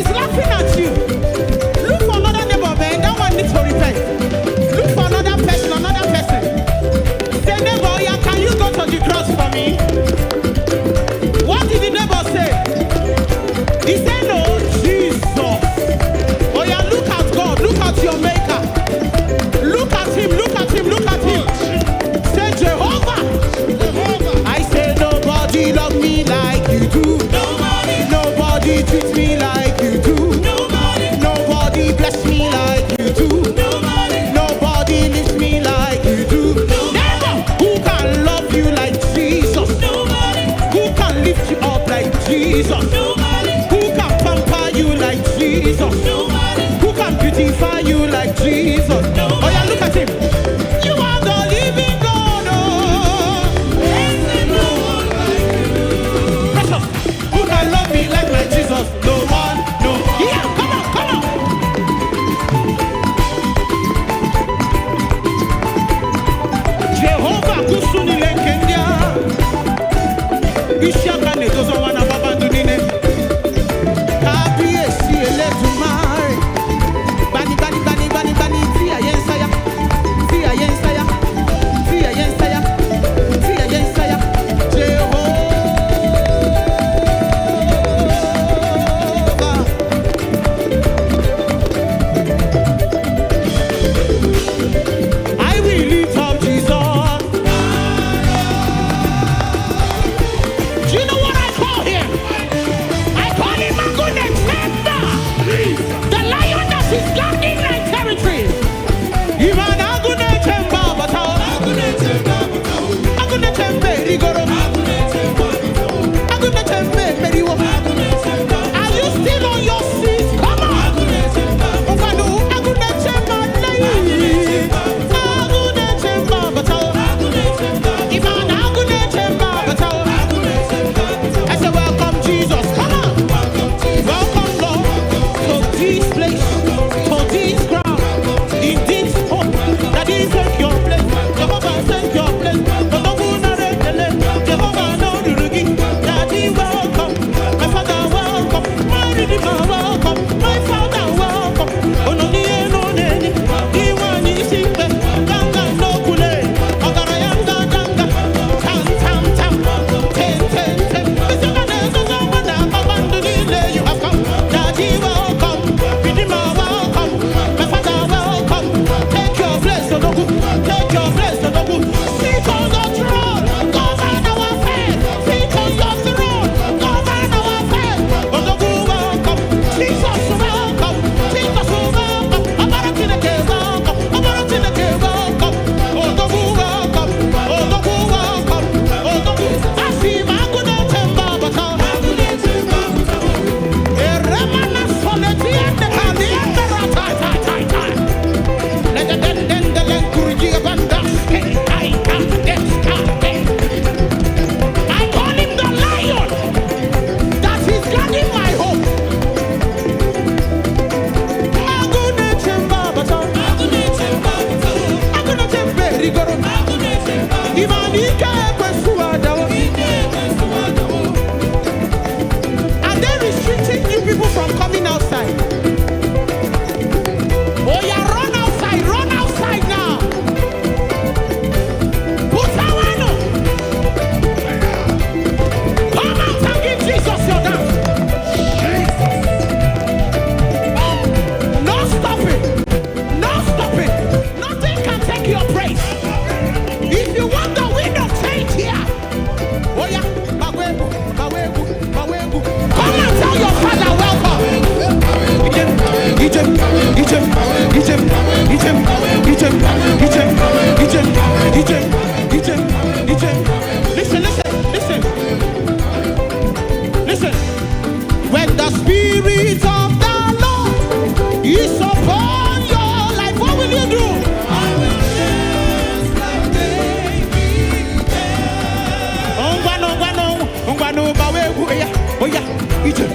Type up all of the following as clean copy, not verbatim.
He's laughing at you. Look for another neighbor, man. That one needs to repent. Look for another person, another person. Say, neighbor, yeah, can you go to the cross for me? What did the neighbor say? He said, no, Jesus. Oh yeah, look at God. Look at your maker. Look at him, look at him, look at him. Say, Jehovah. I say, nobody love me like you do. Nobody treats me like you do. Nobody bless me like you do. Nobody lifts me like you do. Never. Who can love you like Jesus? Who can lift you up like Jesus? Who can pamper you like Jesus? Who can beautify you like Jesus? Oh yeah, look at him. You are the living God. Oh. Precious. Who can love me like my Jesus? No one, no. Yeah, come on, come on. Jehovah kusuni lenkenya. Ishaka ne dozo wana babandu nine. Kabiye si eletumare. Bani bani bani bani bani tia yensaya. Tia yensaya. Tia yensaya. Tia yensaya. Jehovah. I will lift up Jesus. Do you know what I call him? I call him a good defender. The lion that is guarding my territory. Even a good defender, but a good defender, Rigoro. A good defender, Meriwo. Are you still on your seat? Come on. Ufanu, a good defender, I said, welcome Jesus, come on. Welcome Lord to this place, to this ground, in this home. That is take your place. Jehovah take your place. Jehovah know the rugi. Daddy welcome. My father welcome. My redeemer welcome. My father welcome. Oh no, no, neni. Iwani simple. Ganga no kule. Ogarayanga ganga. Tam tam tam. Ten ten ten. You have come. Daddy welcome. Redeemer welcome. My father welcome. Take your place, Odogu. Take your place, Odogu. Sit on the throne. Govern our affairs. Sit on your throne. Govern our affairs. Odogu welcome. Jesus welcome. Jesus welcome. Abaratineke welcome. Abaratineke welcome. Odogu welcome. Odogu welcome. Odogu. Asima guda temba bata. Eremana soleti ende kali ende rata ta ta ta. Lede den den den den kurji abanda. I call him the lion that is guarding my home. Agune chemba bata. Agune chembe rigoro. Imani ke kwesuadawo. Are they restricting you people from coming outside? Oh yeah, run outside now. Putawano. Come out and give Jesus your dance. No stopping. No stopping. Nothing can take your praise. If you want the wind of change here, oh yeah, Mawegu, Mawegu, Mawegu. Come and tell your father welcome. Egypt. Listen. When the Spirit of the Lord is upon your life, what will you do? I will dance like David danced. Ongwano, Mawegu, oh yeah, Egypt.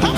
Come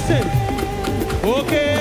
Listen. Okay.